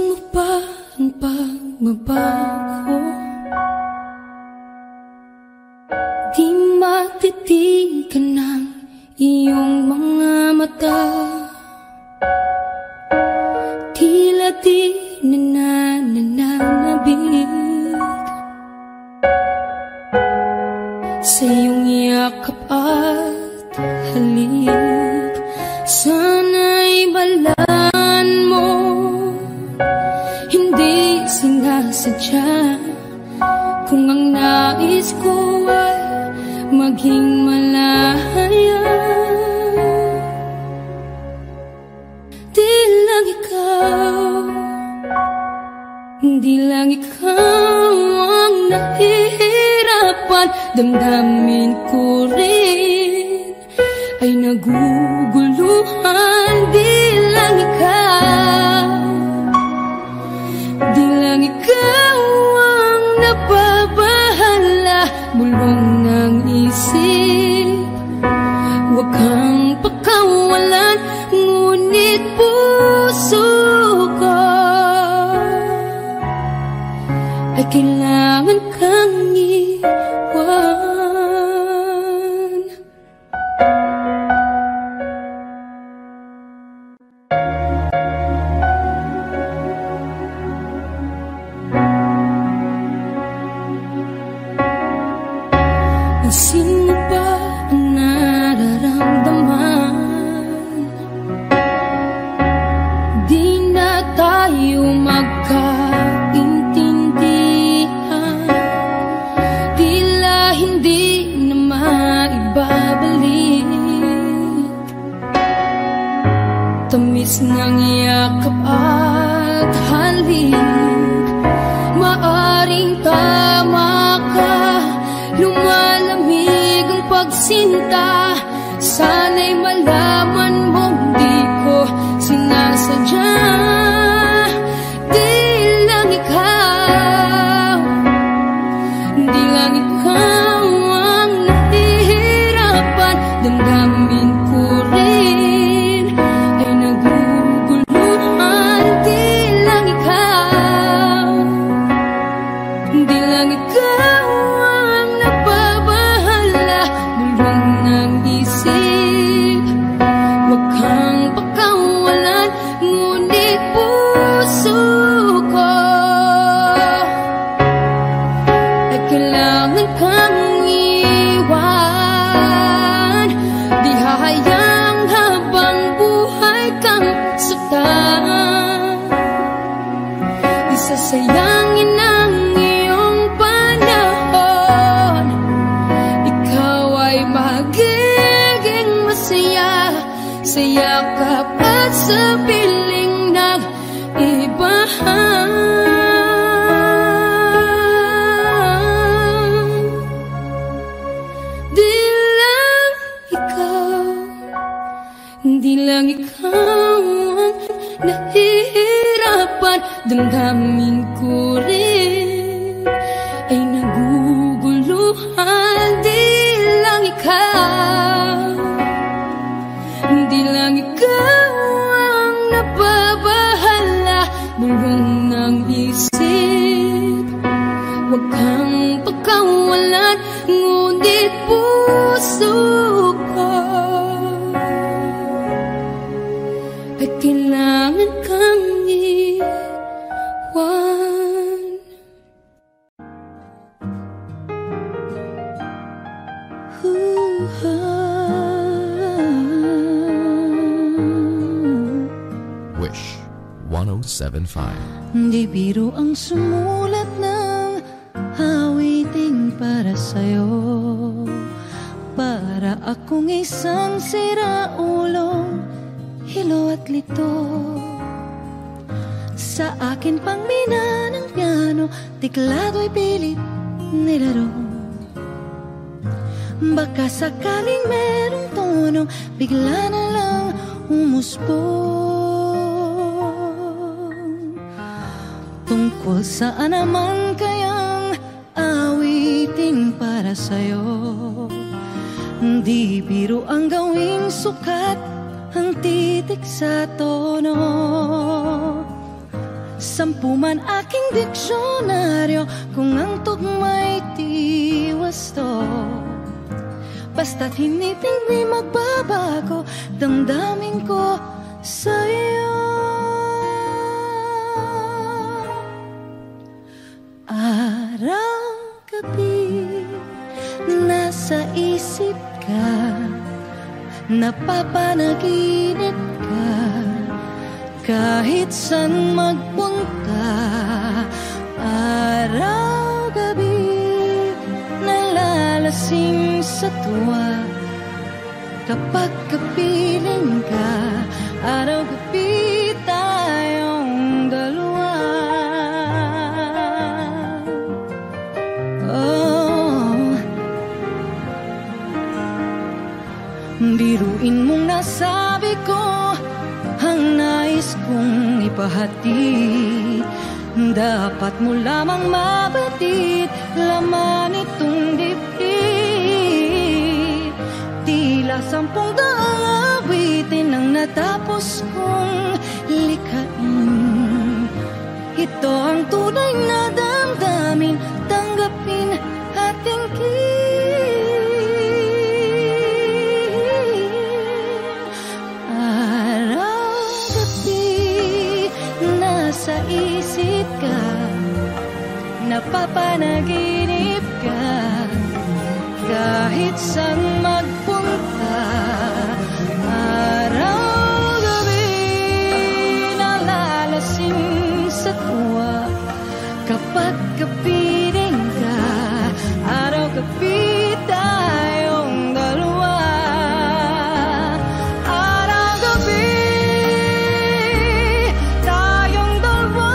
mo ba ang pagbabago? Di matitigan ng iyong mga mata. Tila di nananabig sa iyong yakap at halik. Sana'y balaan mo, hindi sinasadya. Kung ang nais ko ay maging malaya, di lang ikaw ang nahihirapan. Damdamin ko rin ay naguguluhan. Di lang ikaw ang nababahala. Bulong ng isip, huwag kang pakawalan. Ngunit puso ko ay kailangan kang iwan. Sino ba ang nararamdaman? Di na tayo magkaintindihan. Tila hindi na maibabalik tamis ng yakap at halik. Maaring tama ka, lumalamig ang pagsinta. Sana'y malaman mong di ko sinasadya. Di lang ikaw ang nahihirapan. Damdamin ko rin ay naguguluhan. Di lang ikaw ang nababahala. Bulong ng isip, huwag kang pakawalan. Ngunit puso ko ay kailangan kang iwan. Di hahayang habang buhay kang saktan. Di sasayangin ang iyong panahon. Ikaw ay magiging masaya sa yakap at sa piling ng iba. Di lang ikaw ang nahihirapan. Damdamin ko rin ay naguguluhan. Di lang ikaw ang nababahala. Bulong ng isip, huwag kang pagkawalan. Ngunit puso ko ay kailangan kang iwan. Wish 107.5. Di biro ang sumulat ng awiting para sa'yo. Para akong isang siraulong hilo at lito. Sa akin pang mina ng piano, tiklado'y pilit nilaro. Baka sakaling merong tono, bigla na lang umusbong. Tungkol saan naman kayang awitin para sa'yo? Di biro ang gawing sukat ang titik sa tono. Sampu man aking diksyonaryo, kung ang tugma'y di wasto. Basta't hiniting di magbabago, damdamin ko sa'yo. Araw-gabi, nasa isip ka, napapanaginip ka, kahit saan magpunta. Araw-gabi, nalalasing sa tuwa, kapag kapiling ka. Araw-gabi tayong dalawa. Oh, biruin mong nasabi ko ang nais kong ipahati. Dapat mo lamang mabatid laman itong dibdib. Tila 10 awitin ang natapos kong likhain. Ito ang tunay na damdamin, tanggapin at tingin. Araw-gabi, nasa isip ka, napapanaginip ka, kahit saan magpunta. Araw-gabi, nalalasing sa tuwa, kapag kapiling ka. Araw-gabi tayong dalawa. Araw-gabi tayong dalawa.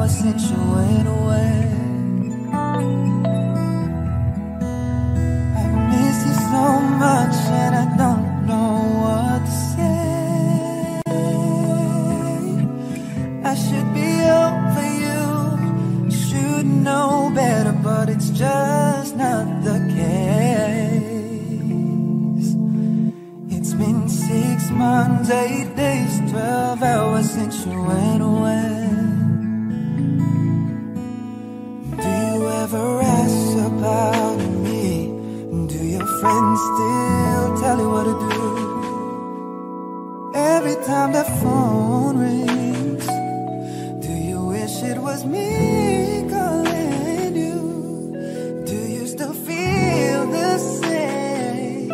hours since you went away. I miss you so much and I don't know what to say. I should be over you, should know better, but it's just not the case. It's been 6 months, 8 days, 12 hours since you went away. Do you ever ask about me? Do your friends still tell you what to do? Every time the phone rings, do you wish it was me calling you? Do you still feel the same?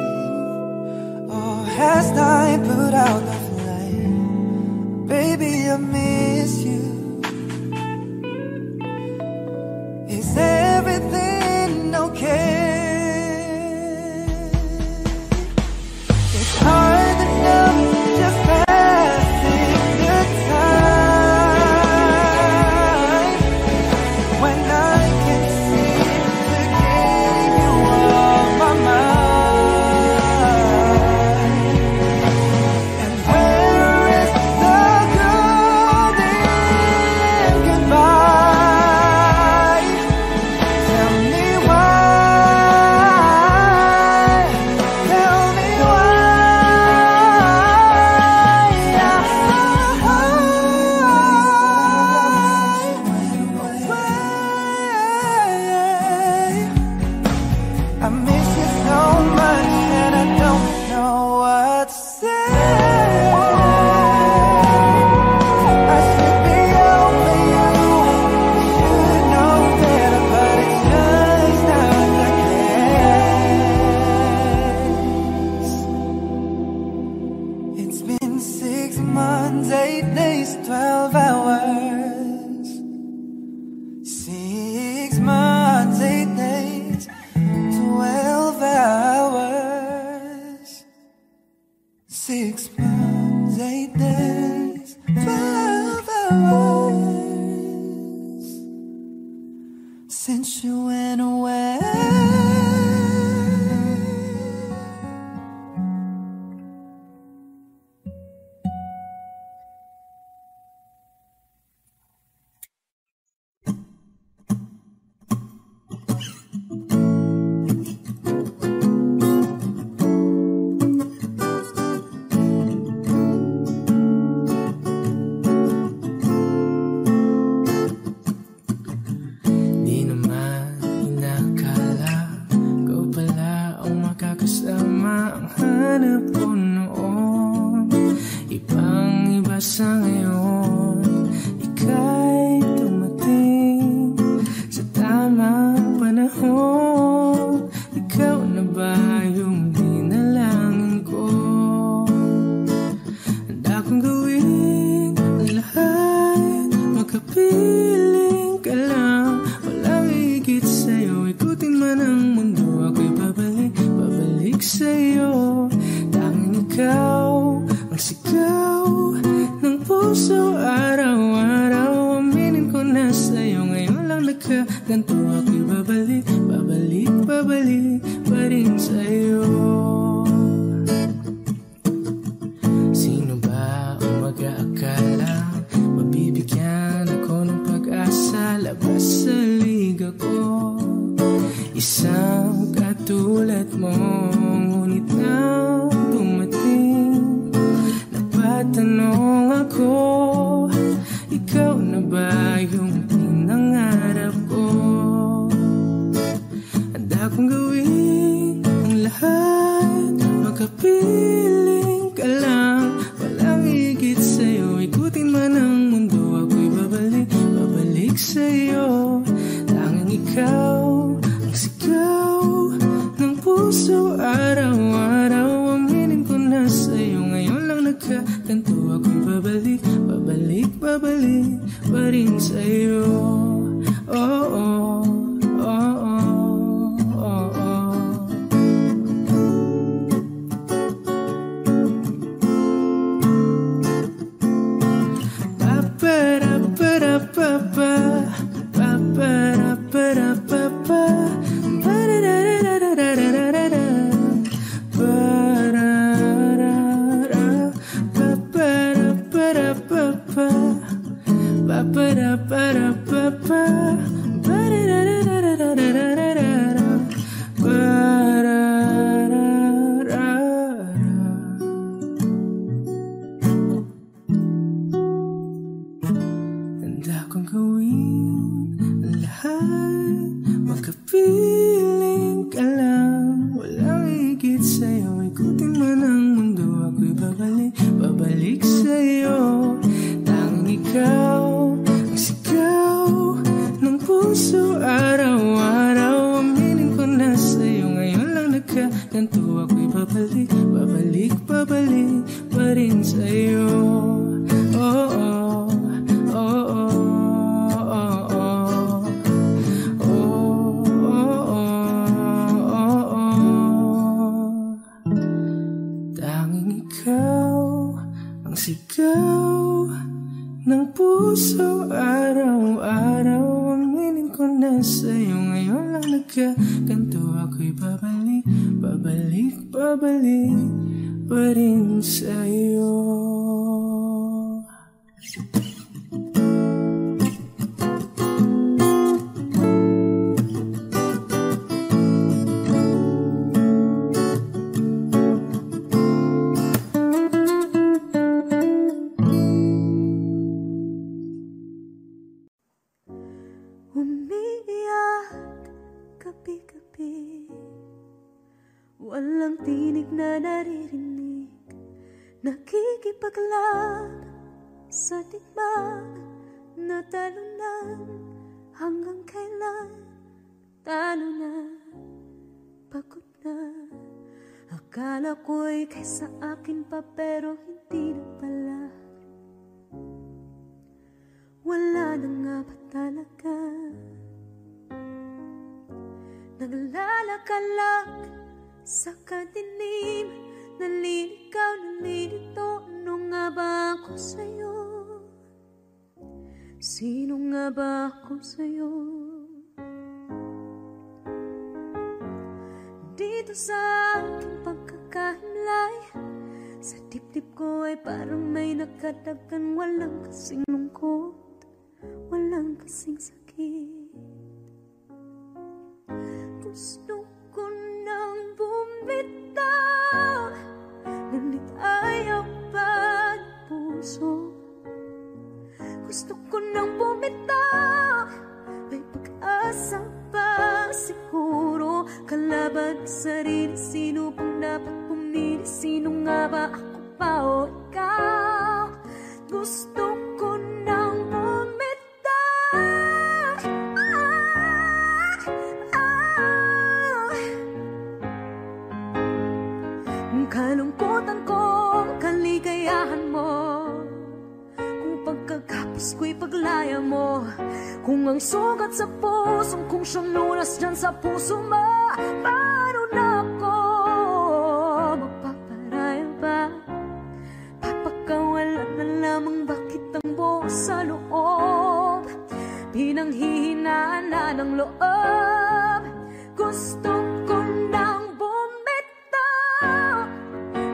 Or has time put out the flame? Baby, I miss you. Is everything okay? It's hard enough just passing the time when I can seem to get you off my mind. And where is the golden goodbye? Tell me why. Tell me why. I miss you so much and I don't know what to say. I should be over you, should know better, but it's just not the case. It's been 6 months, 8 days, 12 hours. 6 months, 8 days, 12 hours. 6 months, 8 days, 12 hours since you went away. Di naman inakala ikaw pala ang makakasama ang hanap ko noon. Ibang-iba sa ngayon, ika'y dumating sa tamang panahon. Ikaw na ba yung dinalangin ko? Handa kong gawin ang lahat, makapiling ka lang. Walang higit sa'yo, ikutin man ang mundo, ako'y babalik sa'yo. Tanging ikaw ang sigaw ng puso araw-araw. Aminin ko na sa'yo, ngayon lang nagkaganto, ako'y babalik pa rin sa'yo. Sino ba ang mag-aakala mabibigyan ako ng pag-asa, labas sa liga ko? Isang katulad mo, ngunit nang dumating, napatanong ako, ikaw na ba yung pinangarap ko? Handa kong gawin ang lahat, makapiling ka lang. Walang higit sa'yo, ikutin man ang mundo, ako'y babalik sa'yo. Tanging ikaw ang sigaw ng puso araw-araw. Aminin ko na sa'yo, ngayon lang nagkaganto, ako'y babalik pa rin sa'yo. Oh, oh, oh, oh, oh, oh. Pa-pa-ra-pa-ra-pa-pa. sigaw ng puso araw-araw. Aminin ko na sa'yo ngayon lang nagkaganto. Ako'y babalik, babalik, babalik pa rin sa'yo. Walang tinig na naririnig, nakikipaglaban sa tikman na talunan. Hanggang kailan talo na, pagod na. Akala ko'y kaysa akin pa, pero hindi na pala. Wala na nga ba talaga? Naglalakalag sa kadilim, naliligaw, nalilito. Ano nga ba ako sa'yo? Sino nga ba ako sa'yo? Dito sa aking pagkakahimlay, sa dibdib ko ay parang may nakadagan. Walang kasing lungkot, walang kasing sakit. Gusto ko nang bumitaw, ngunit ayaw pa ng puso. Gusto ko nang bumitaw, may pag-asa pa siguro. Kalaban sa sarili, sino pang dapat pumili? Sino nga ba, ako pa o ikaw? Gusto ko nang kalungkutan ko, kaligayahan mo. Kung pagkagapos ko'y paglaya mo, kung ang sugat sa pusong kung siyang lunas dyan sa puso mo, paano na ako magpaparaya ba? Papakawalan na lamang, bakit ang buo sa loob? Pinanghihinaan na ng loob. Gusto ko nang bumitaw,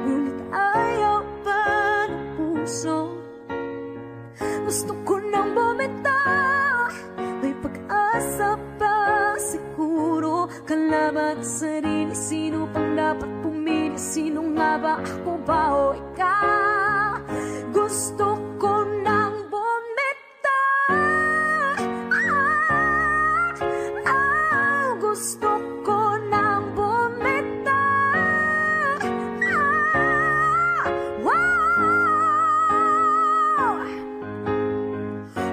ngunit ayaw pa ng puso. Gusto ko nang bumitaw, may pag-asa pa siguro. Kalaban sa sarili, sino pang dapat pumili? Sino nga ba, ako ba o ikaw? Gusto ko nang gusto ko nang bumitaw. Wow!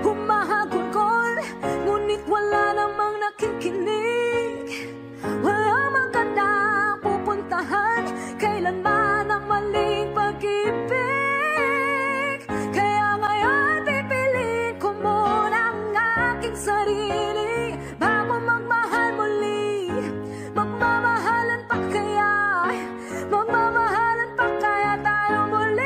Humahagulgol, ngunit wala namang nakikinig. Walang magandang pupuntahan, kailanman ang maling pag-ibig. Kaya ngayon pipiliin ko muna ang aking sarili bago magmahal muli. Magmamahalan pa kaya? Magmamahalan pa kaya tayo muli?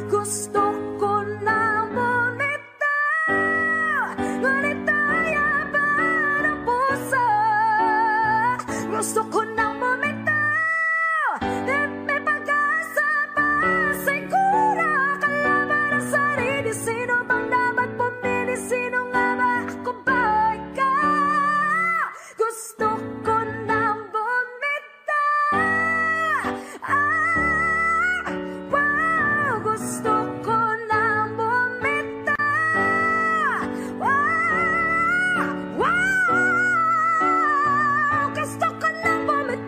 Gusto ko na bumitaw, ngunit ayaw pa ng puso. Gusto ko nang bumitaw, may pag-asa pa siguro. Kalaban ang sarili, sino bang dapat pumili? Sino nga ba, ako ba o ikaw? Gusto ko nang bumitaw. Wow! Gusto ko nang bumitaw. Wow! Wow! Gusto ko nang bumitaw.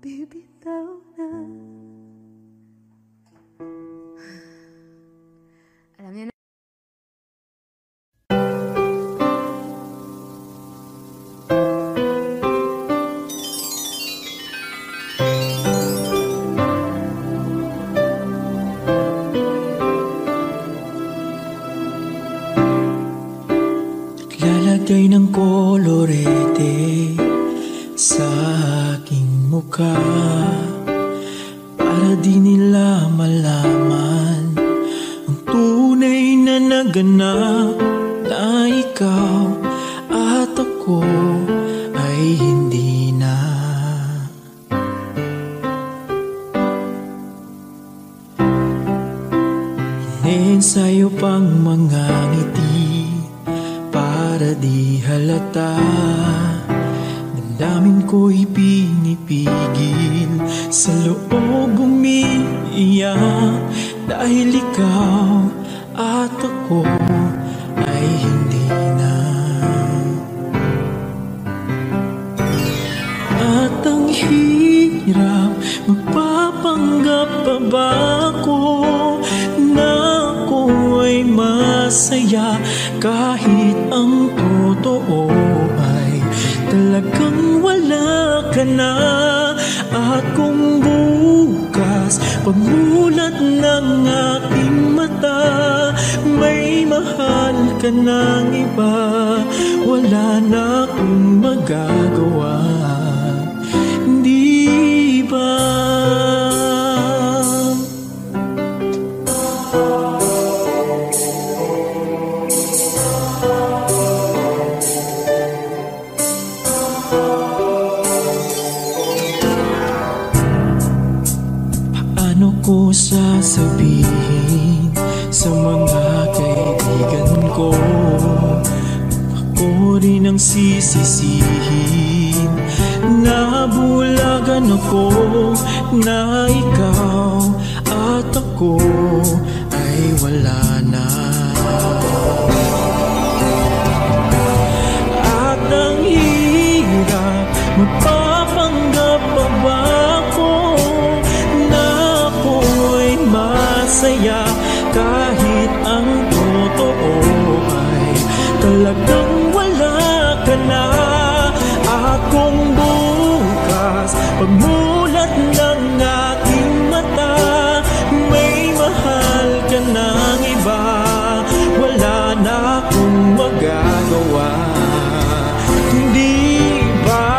bibitaw na. Alam niyo na. Lalagay ng kolorete sa aking mukha para di nila malaman ang tunay na naganap, na ikaw at ako ay hindi na. Ine-ensayo pang mga ngiti para di halata, damdamin ko'y pinipigil, sa loob umiiyak, dahil ikaw at ako ay hindi na. At ang hirap, magpapanggap pa ba ako na ako ay masaya, kahit ang totoo ay talagang wala ka na. At kung bukas pagmulat ng aking mata, may mahal ka ng iba, wala na akong magagawa, di ba? Paano ko sasabihin sa mga kaibigan ko, ako rin ang sisisihin, nabulagan ako na ikaw at ako ay wala na. At ang hirap, magpapanggap pa ba ako na ako ay masaya, kahit ang totoo ay talagang wala ka na. At kung bukas pagmulat ng aking mata, may mahal ka ng iba, wala na akong magagawa, hindi ba?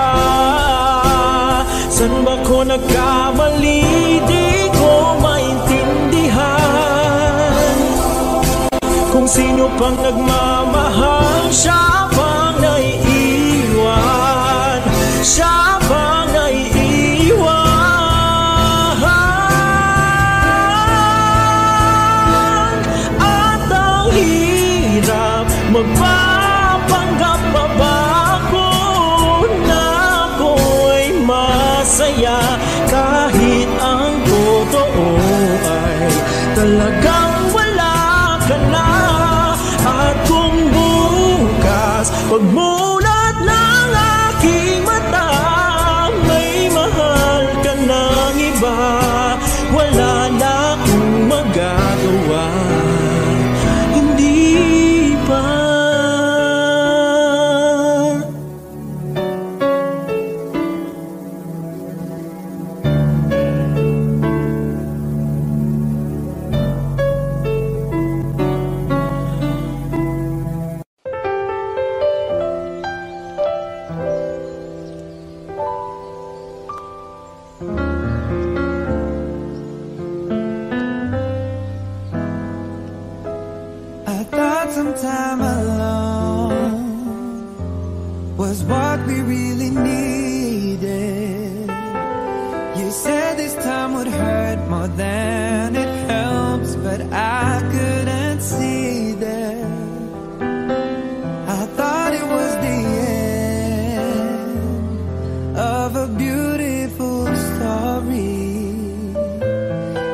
San ba ko nagkamali? Di ko maintindihan kung sino pang nagmamahal, siya pang naiiwan, siya pang naiiwan. At ang hirap, magpapanggap pa ba ako na ako ay masaya, kahit ang totoo ay talagang wala ka na. At kung bukas pagmulat ng aking mata, may mahal ka ng iba, wala na akong magagawa, hindi ba? I thought some time alone was what we really needed. You said this time would hurt more than it helps, but I couldn't see that. I thought it was the end of a beautiful story,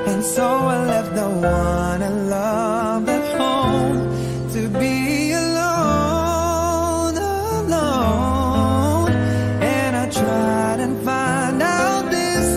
and so I left the one I loved at home to be alone, alone. And I tried and find out this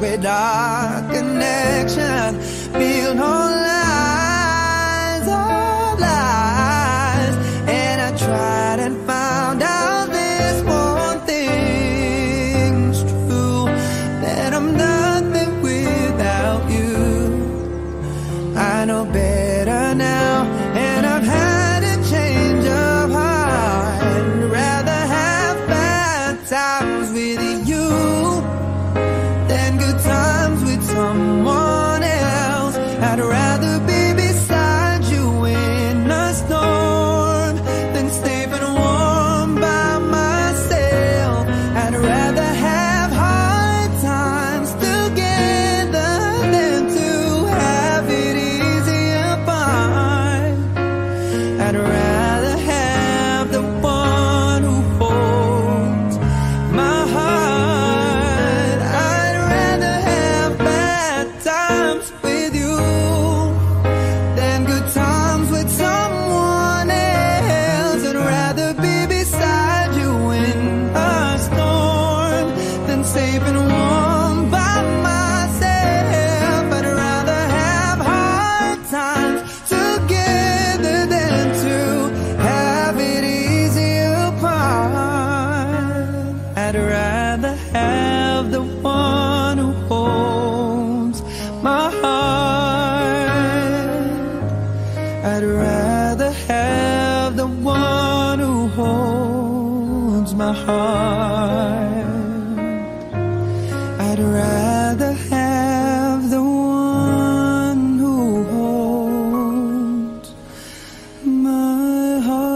with our connection. Build on lies of lies, and I tried and found out this one thing's true, that I'm nothing without you. I know better now, and I've had a change of heart. I'd rather have bad times with you than good times with someone else. I'd rather be beside you in a storm than safe and warm by myself. I'd rather have hard times together than to have it easy apart. I'd rather have the one who holds my heart. I'd rather have bad times with you than good times with someone else. I'd rather be beside you in a storm than safe and warm by myself. I'd rather have hard times together than to have it easy apart. I'd rather have the one who holds my heart. I'd rather have the one who holds my heart. I'd rather have the one who holds my heart.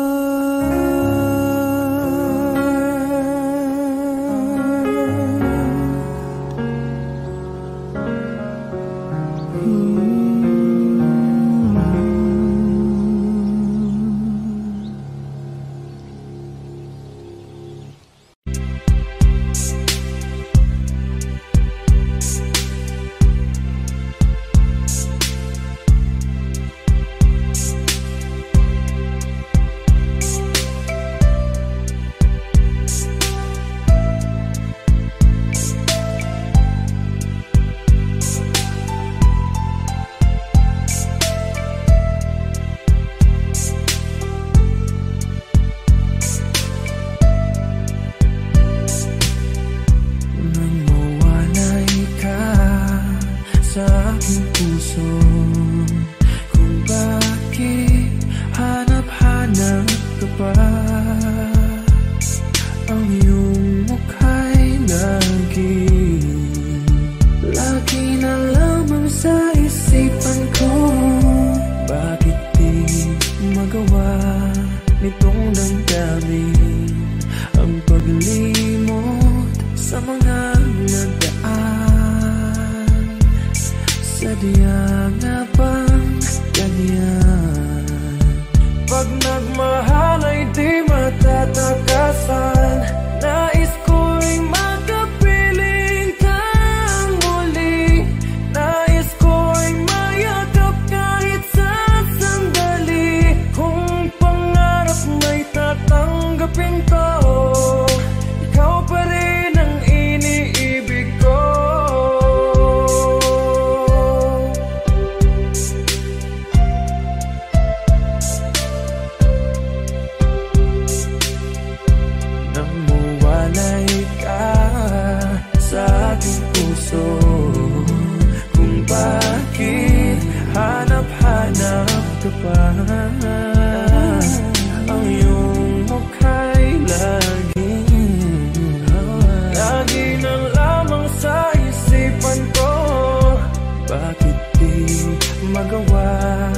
Nang mawalay ka sa aking puso, kung bakit hanap-hanap ka pa, ang iyong mukha'y lagi na lamang sa isipan ko. Bakit di magawa nitong damdamin ang paglimot sa mga nagdaan? Sadya nga bang ganyan? Pag nagmahal ay di matatakasan. Nais ko'y makapiling kang muli. Nais ko'y mayakap kahit sa sandali. Kung pangarap may tatanggapin ko, ikaw pa rin ang iniibig ko. Nang mawalay ka sa aking puso, kung bakit hanap-hanap ka pa, ang iyong mukha'y lagi na lamang sa isipan ko. Bakit di magawa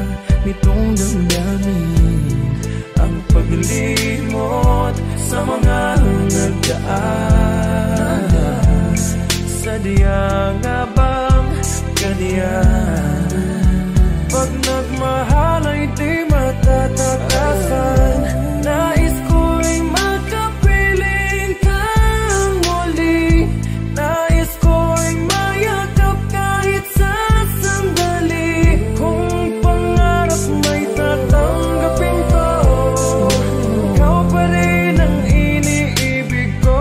nitong damdamin ang paglimot sa mga nagdaan? Sadya nga bang ganyan? Pag nagmahal ay di matatakasan. Nais ko'y makapiling kang muli. Nais ko'y mayakap kahit sa sandali. Kung pangarap may tatanggapin ko, ikaw pa rin ang iniibig ko.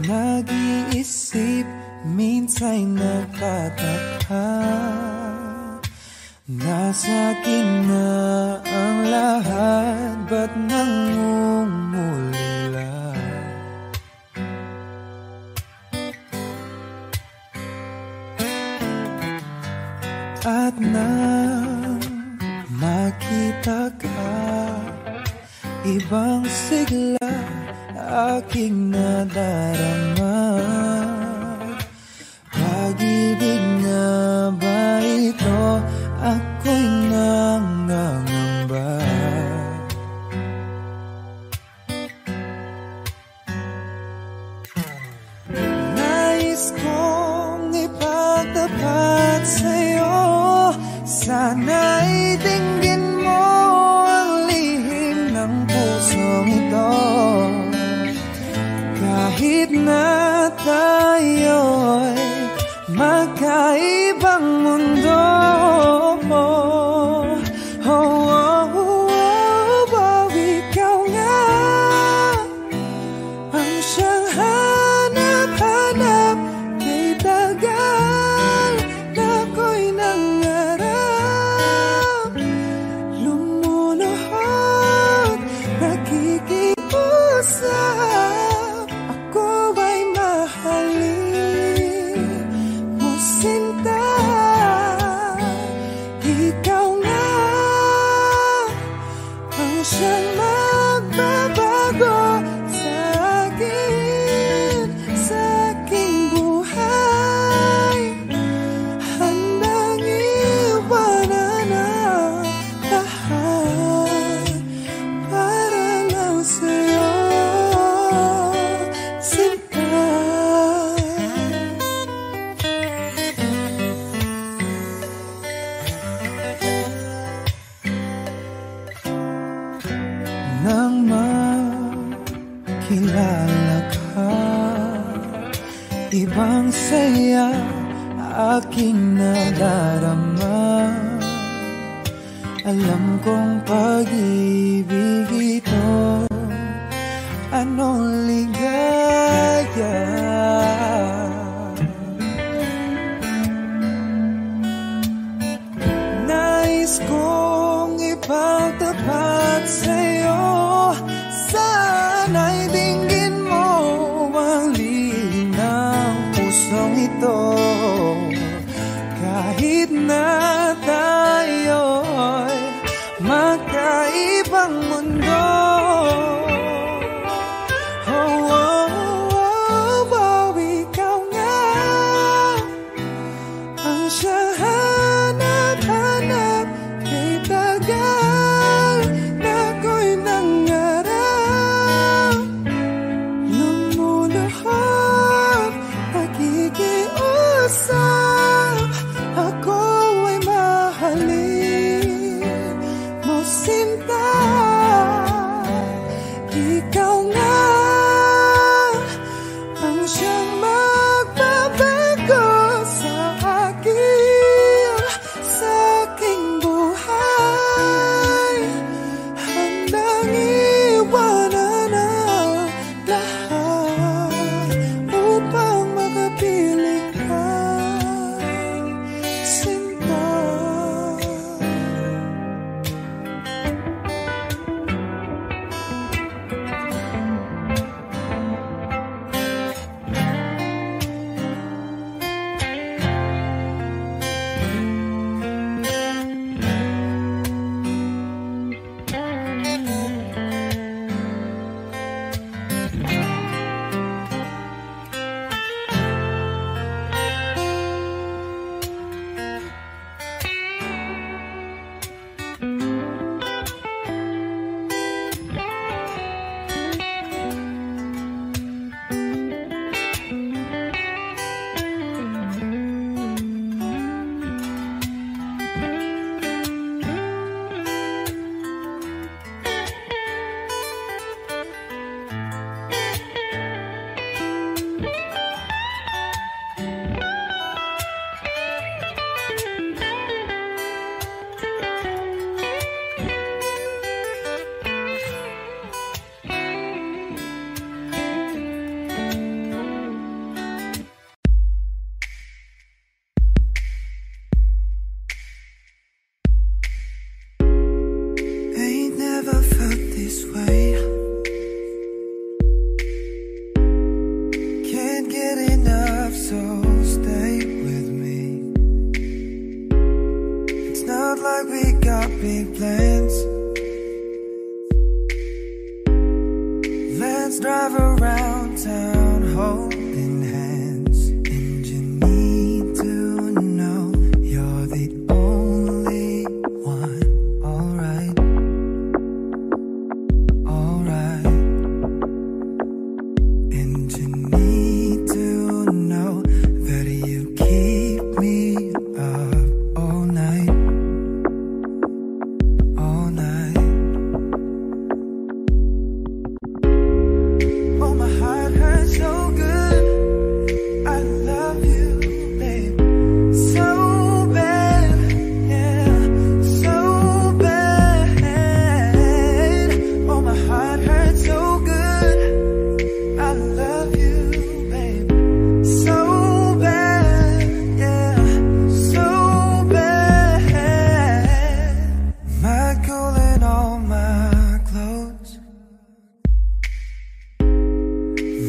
nag-iisip, minsan'y nagtataka, nasa akin na ang lahat, ba't nangungulila? At nang makita ka, ibang sigla aking nadarama. Pag-ibig na ba ito? Ako'y nangangamba. Nais kong ipagtapat sa'yo, sana'y dinggin mo ang lihim ng pusong ito. Kahit na tayo'y magkaibang mundo, ikaw nga ang siyang hanap-hanap. Kay tagal na ako'y nangarap, lumuluhod, nakikiusap. Ako ay mahalin mo, sinta. Ikaw nga ang siyang magbabago sa aking buhay. Handang iwanan ang lahat para lang sa'yo, sinta. Nang makilala ka, ibang saya aking nadarama. Alam kong pag-ibig ito, anong ligaya. Nais kong ipagtapat sa'yo, sana'y dinggin mo ang lihim ng pusong ito. Kahit na tayo'y magkaibang mundo, ikaw nga ang siyang hanap-hanap. Kay tagal na ako'y nangarap, lumuluhod, nakikiusap. Ako ay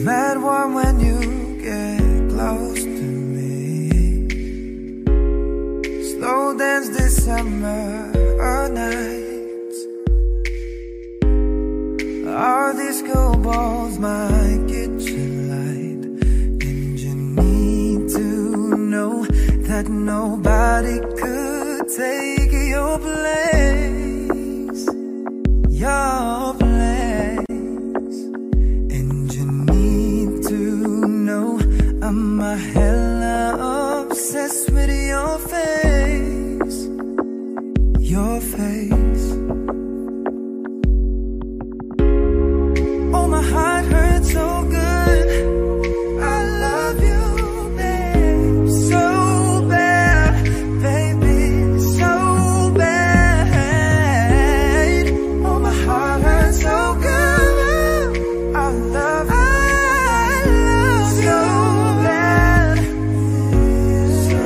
I'm at one when you get close to me. Slow dance this summer nights. Our disco balls, my kitchen light. And you need to know that nobody could take your place. Your place. And you need to know I'm a hella obsessed with your face. Your face. Oh, my heart hurts so good. I love you, babe, so bad, baby, so bad. Oh, my heart hurts so good. I love you, so bad, so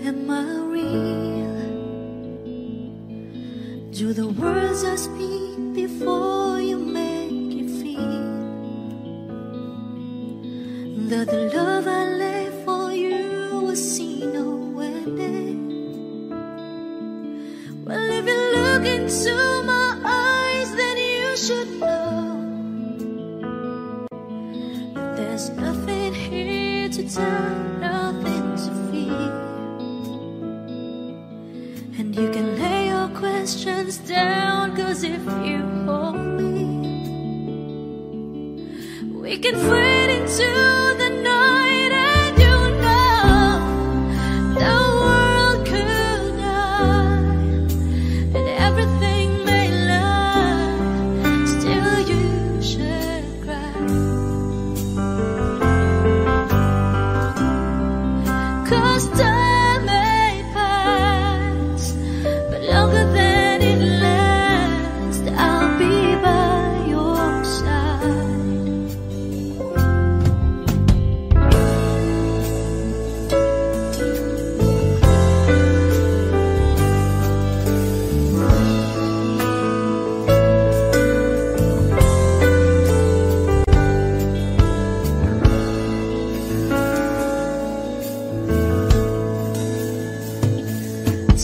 am I real? Do the words I speak before you make you feel that the love I left for you was seen nowhere there? Well, if you look into my eyes, then you should know that there's nothing here to tell, nothing to feel. And you can lay your questions down, 'cause if you hold me, we can fade into the night. And you know the world could die and everything may lie, still you should cry. 'Cause time may pass, but longer than it lasts, I'll be by your side.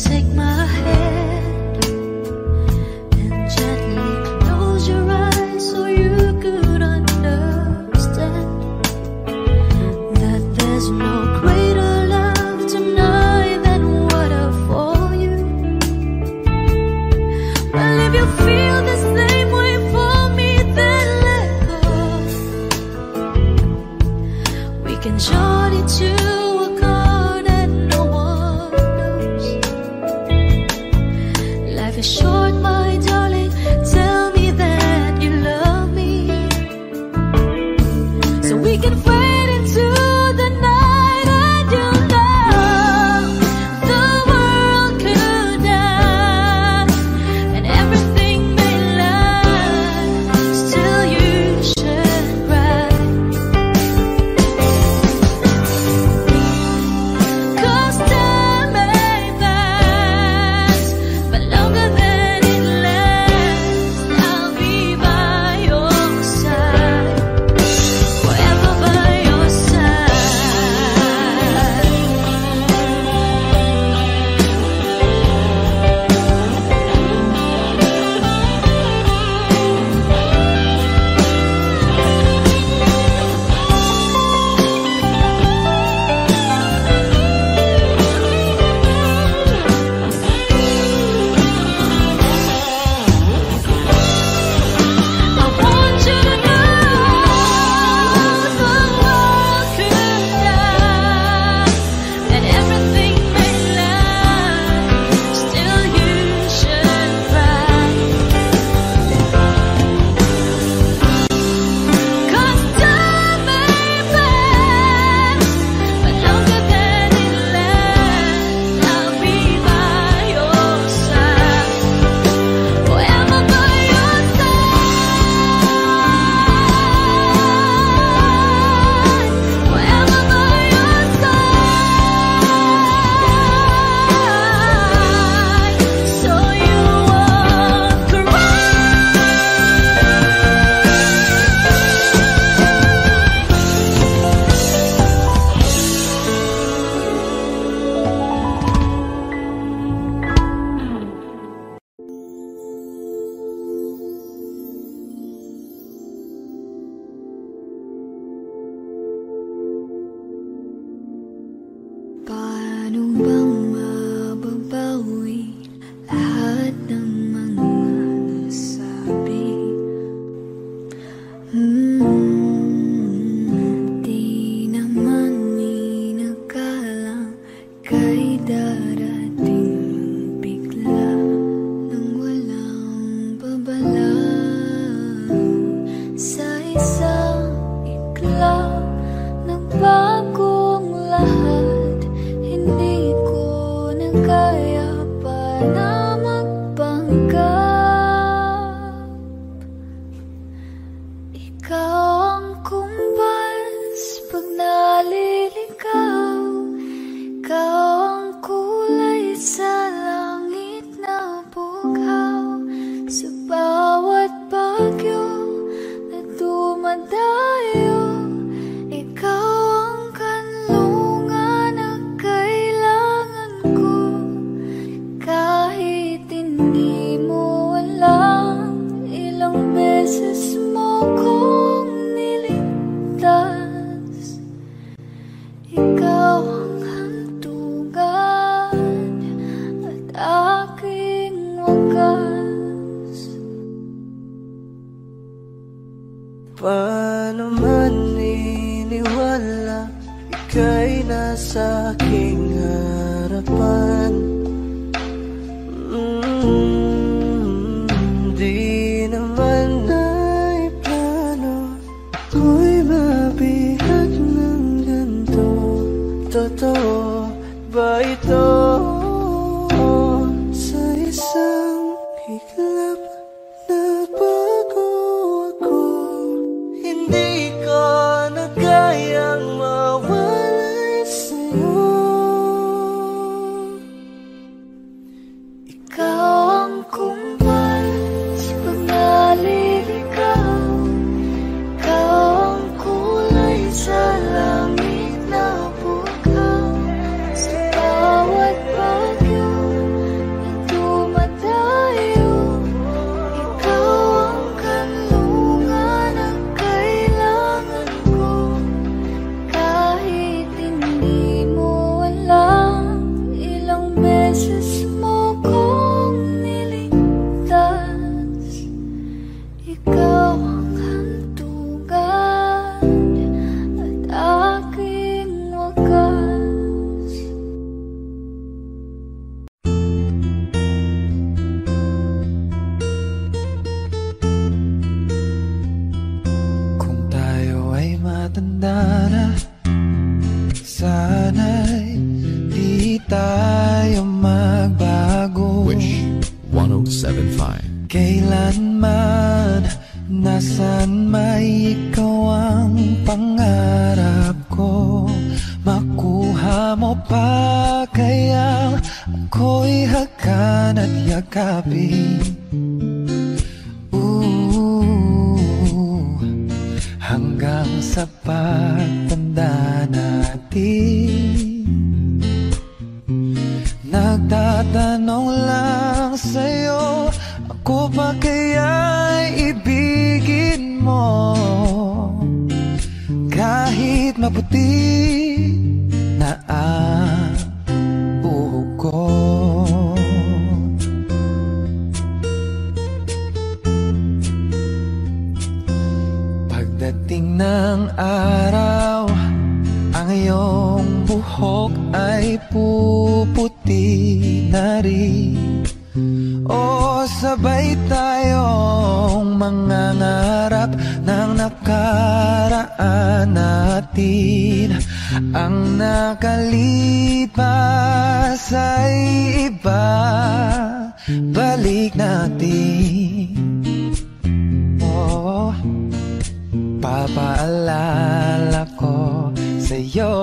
Take my hand and gently close your eyes so you could understand that there's no greater love tonight than what I for you. Well, if you feel the same way for me, then let go. We can journey to a chord that no one knows. Life is short, my darling. Tell me that you love me, so we can fade into the night. And you know the world could die and everything may lie, still you should cry. 'Cause time may pass, but longer than it na magpanggap. Ikaw ang kumpas pag naliligaw. Ikaw ang kulay sa langit na bughaw. Sa bawat bagyo na dumadayo, ikaw ang kanlungan na kailangan ko. Kahit hindi mo alam, ilang beses mo kong niligtas. Ikaw ang hantungan at aking wagas. Paano man iniwala, ika'y nasa aking harapan. Di naman naiplano, ako'y mabihag ng ganito. Totoo ba ito? Sa isang iglap na bago ako, hindi ko na kayang mawalay sa'yo. Ikaw ang kumpas pag naliligaw. Ikaw ang kulay sa langit na bughaw. Sa bawat bagyo na dumadayo, ikaw ang kanlungan na kailangan ko. Kahit hindi mo alam, ilang beses mo kong niligtas. Ikaw ang hantungan at aking wagas. Kung tayo ay matanda na, sana'y di tayo magbago. Wish 107.5. Kailanman, nasan may ikaw ang pangarap ko. Makuha mo pa kaya ako'y hakan at yakapin. Hanggang sa pagtanda natin, nagtatanong lang sa'yo, ako ba kaya'y ibigin mo? Kahit maputi na ang buhok ko. Pagdating ng araw, ang iyong buhok ay puputi na rin. O sabay tayong mangangarap ng nakaraan natin. Ang nakalipas ay iba, balik natin. Oh, papaalala ko sa'yo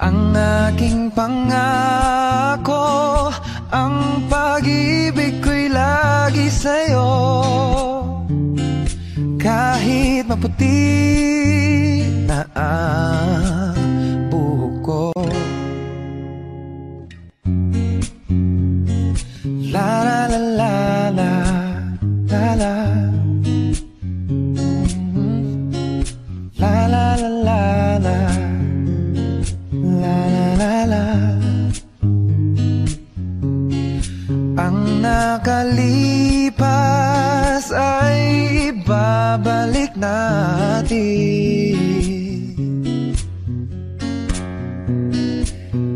ang aking pangako, ang pag-ibig ko'y lagi sa'yo. Kahit maputi na ang buhok ko. La la la la la la la. La la la la la. La la la la. Ang nakalipas ay ibabalik natin.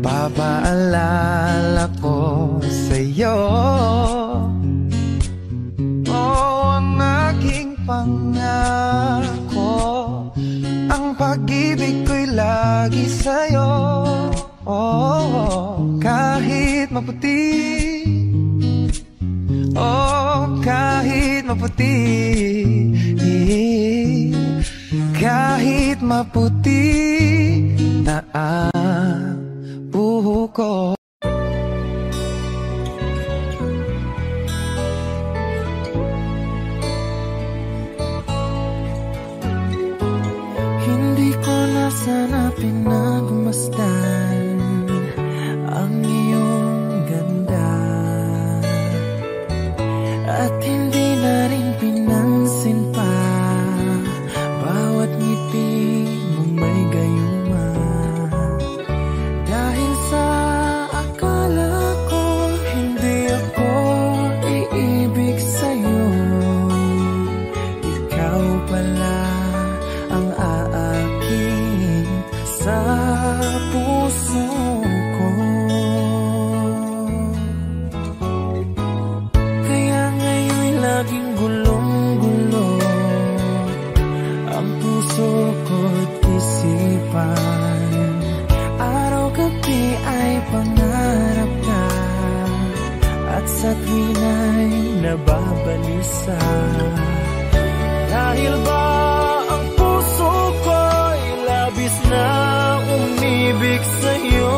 Papaalala ko sa'yo, oh, ang aking pangako, ang pag-ibig ko'y lagi sa'yo. Oh, maputi, oh kahit maputi, kahit maputi na ang buhok ko. Hindi ko na sana pinagmasdan ang iyong ganda, at hindi na rin pinansin pa bawat ngiti mong may gayuma. Dahil sa akala ko hindi ako iibig sa'yo, ikaw pala ang aakit sa puso ko. Kaya ngayon'y laging gulong-gulo ang puso ko't isipan. Araw-gabi ay pangarap ka, at sa tuwina'y nababalisa. Dahil ba ang puso ko'y labis na umibig sa'yo?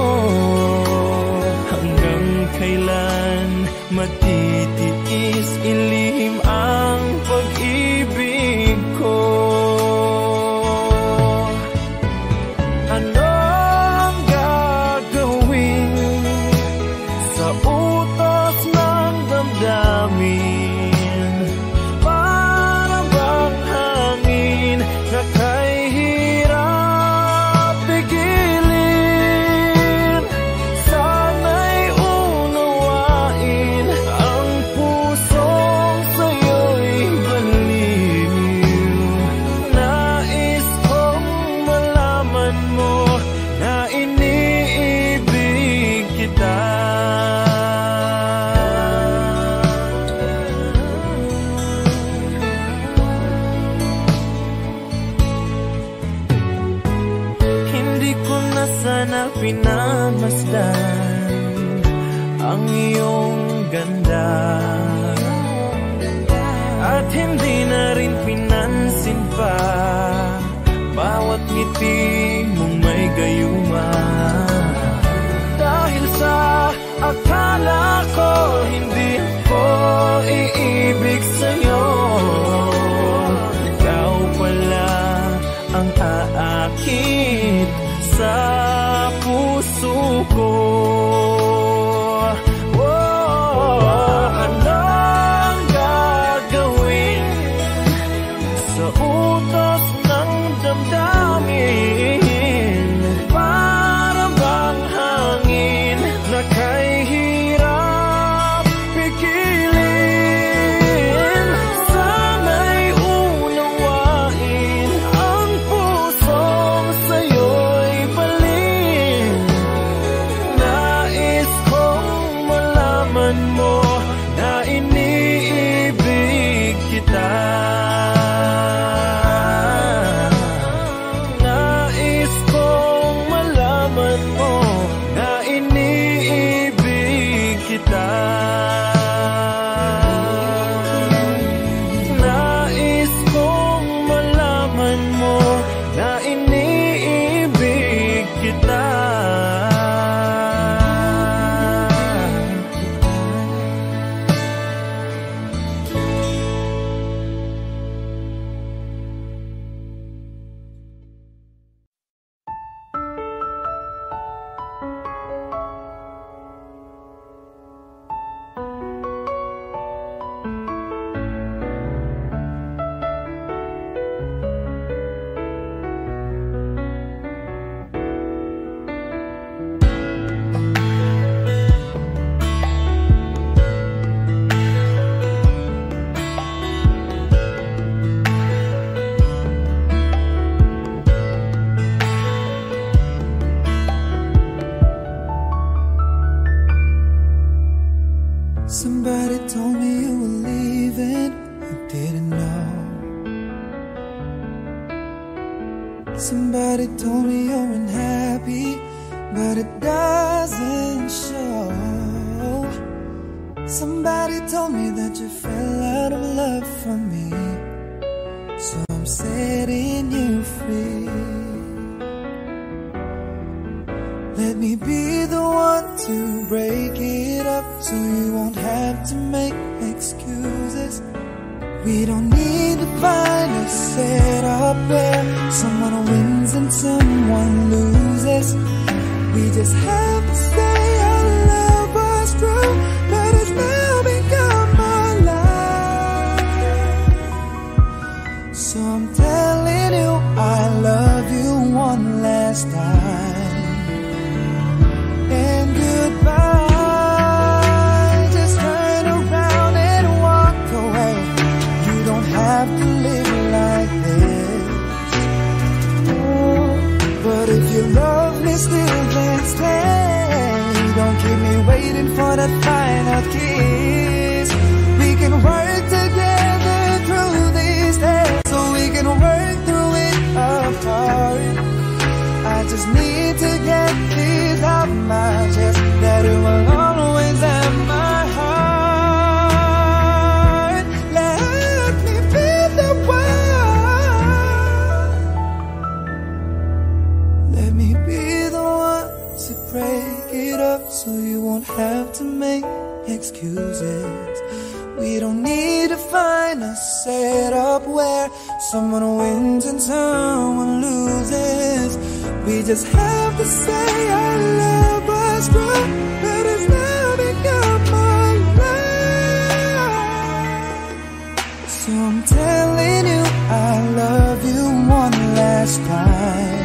Hanggang kailan matitiis ilihim ang pag-ibig ko? Ano ang gagawin sa utos ng damdamin? Para bang hangin na kay hirap pigilin? Sana'y unawain ang pusong sa'yo'y baliw. Nais kong malaman mo na iniibig kita. Hindi ko na sana pinagmasdan ang iyong ganda, at hindi na rin pinansin pa bawat ngiti mong may gayuma. Dahil sa akala ko hindi ako iibig sa'yo, ikaw pala ang aakit sa puso ko. Ano ang gagawin sa utos ng damdamin? Para bang hangin na kay hirap pigilin? Sana'y unawain ang pusong sa'yo'y balin. Nais kong malaman mo na iniibig kita. Nais kong malaman mo na iniibig kita. Nais kong malaman mo na iniibig kita. Somebody told me you were leaving, I didn't know. Somebody told me you're unhappy, but it doesn't show. told me that you fell out of love for me, so I'm setting you free. Let me be the one to break it up, so you won't have to make excuses. We don't need to find a setup where someone wins and someone loses. We just have to say our love was true, but it's now become our life. So I'm telling you I love you one last time, and goodbye. Just turn around and walk away. You don't have to live like this. Oh, but if you love me still, then stay. Don't keep me waiting for that final kiss. We can work together through these days, so we can work through it apart. I just need to get this out my chest, that it will always have my heart. Let me be the one. Let me be the one to break it up, so you won't have to make excuses. We don't need to find a setup where someone wins and someone loses. We just have to say our love was true, but it's now become our life. So I'm telling you I love you one last time.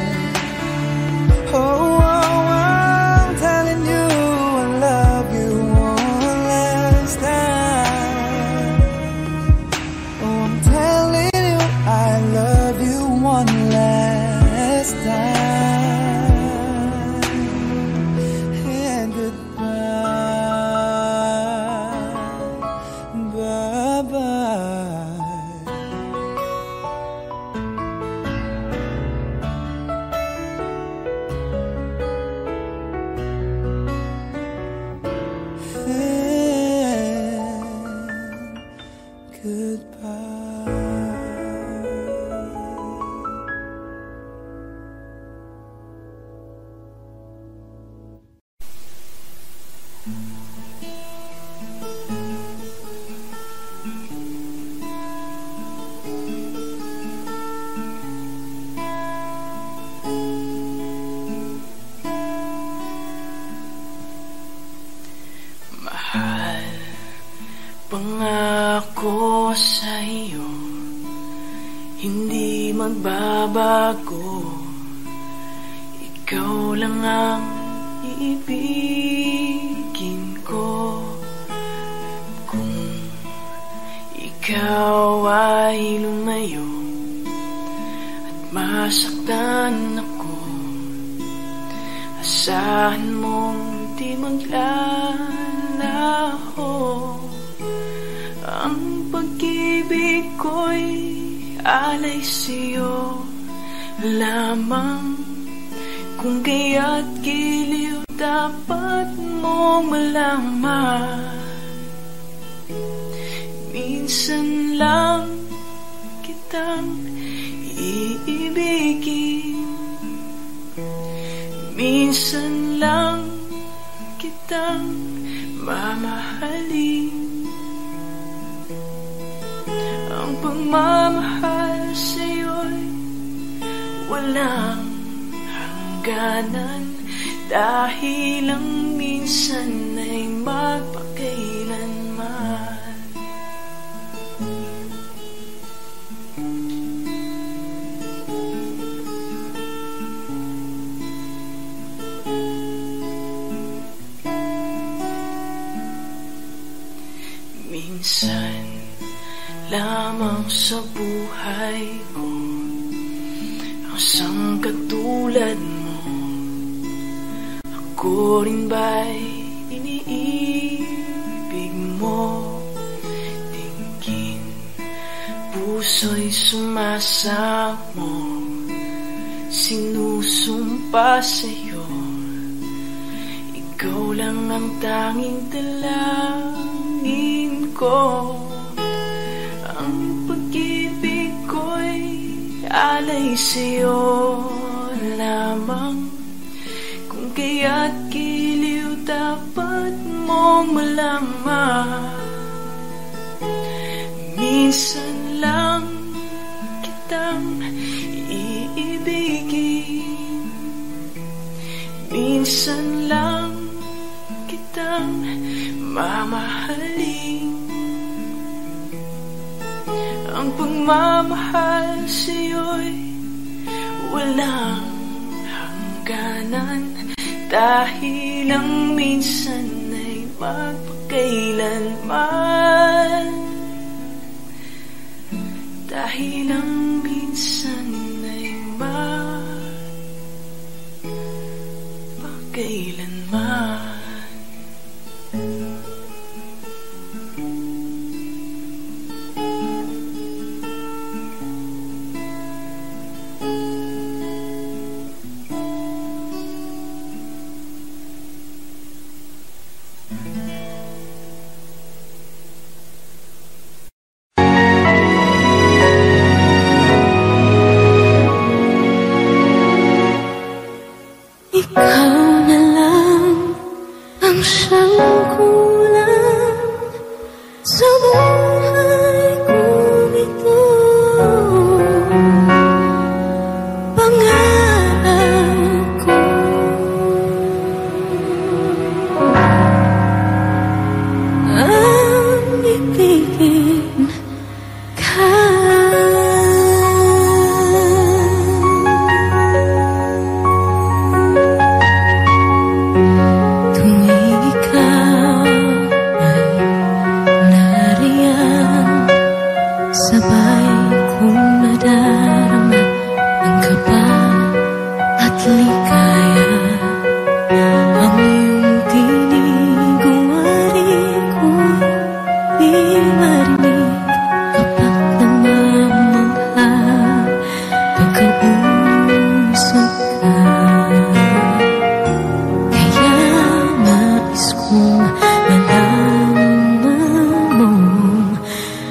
Oh, I'm telling you I love you one last time. Oh, I'm telling you I love you one last time. Pangako sa iyo, hindi magbabago. Ikaw lang ang iibigin ko. Kung ikaw ay lumayo at masaktan ako, asahan mong di maglalaho. Ang pag-ibig ko'y alay sa'yo lamang. Kung kaya't giliw dapat mong malaman. Minsan lang kitang iibigin, minsan lang kitang mamahalin. Ang pagmamahal sa'yo'y walang hangganan, dahil lang minsan ay magpakailanman. Minsan lamang sa buhay ko ang isang katulad mo. Ako rin ba'y iniibig mo? Tingin, puso'y sumasamo, sinusumpa sa'yo. Ikaw lang ang tanging dalangin ko. Ang pag-ibig ko'y alay sa'yo lamang. Kung kaya't giliw dapat mong malaman. Minsan lang kitang iibigin, minsan lang kitang mamahalin. Ang pagmamahal sa'yo'y walang hangganan, dahil ang minsan ay magpakailanman. Dahil ang minsan ay magpakailanman. Ikaw na lang ang siyang kulang sa buhay kong ito. Pangarap ko ang ibigin ka. Sabay kong nadarama ang kaba at ligaya. Ang iyong tinig umari ko'y di marinig kapag namamangha pagkausap ka. Kaya nais kong malaman mo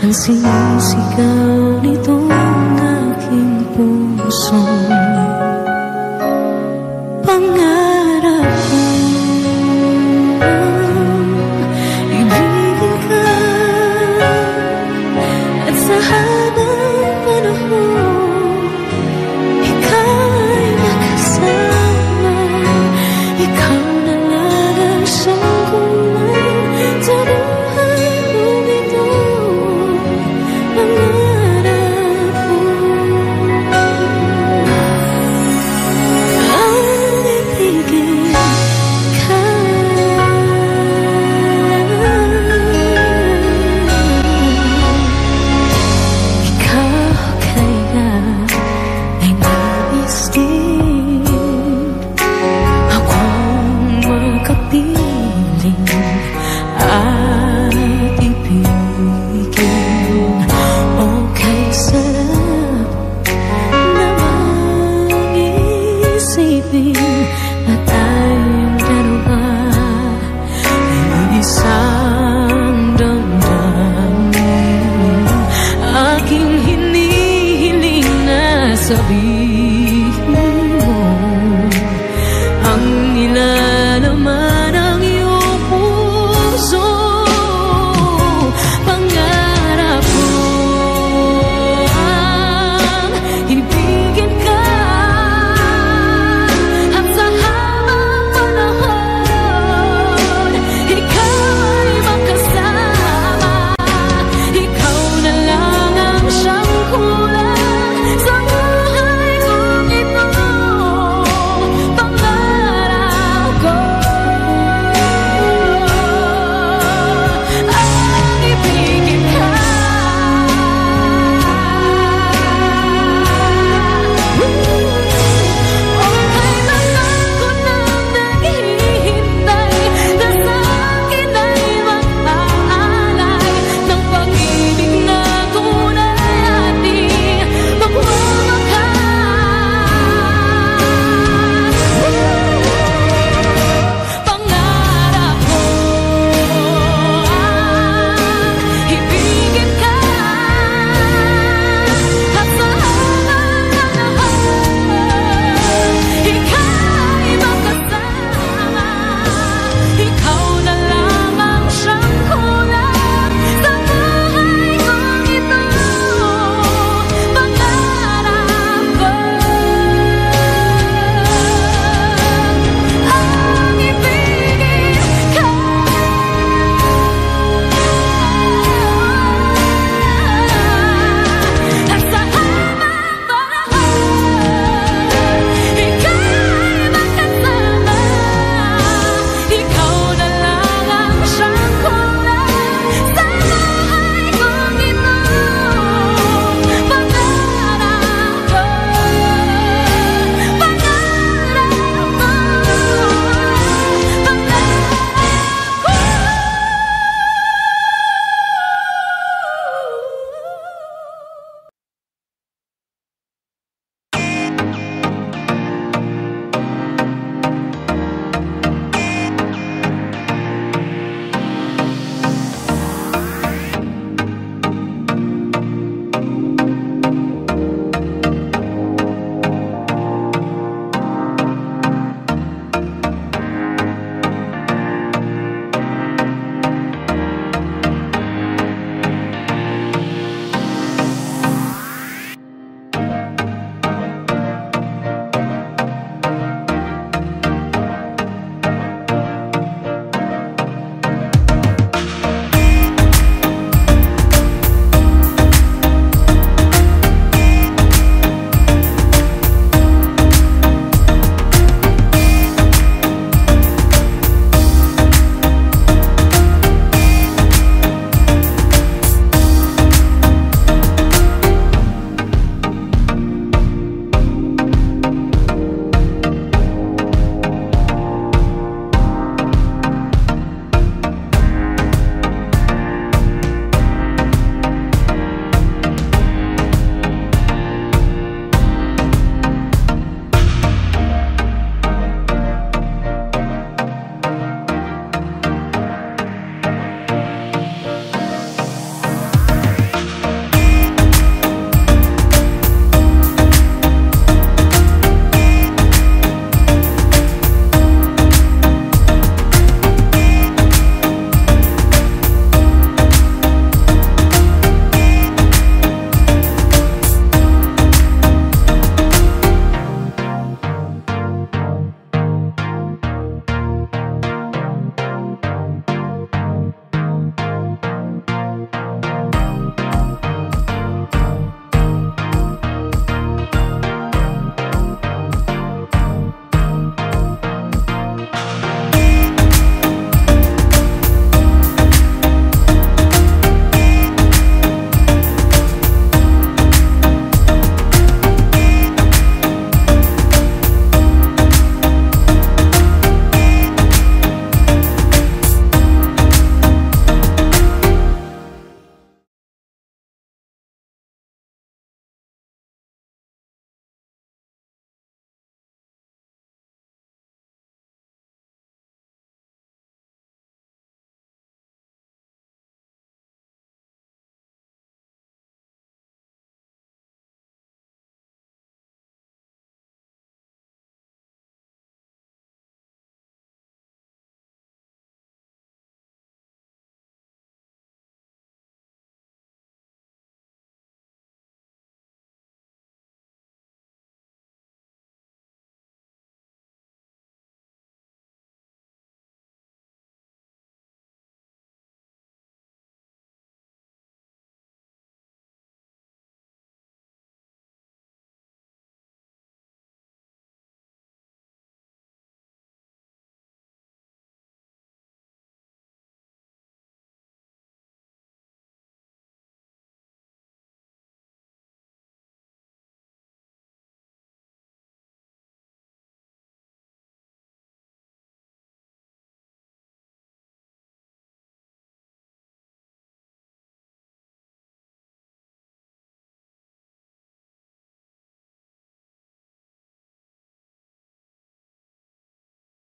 ang sinisigaw nitong aking puso. Pangarap kong ibigin ka, at sa habang panahon ika'y makasama. Ikaw na lang ang siyang kulang sa buhay kong ito. Pangarap ko ang ibigin ka. Ikaw kaya ay nais din akong makapiling at ibigin. Okay, sarap namang isipin na tayong dalawa ay isang damdamin. Aking hinihiling na sabihin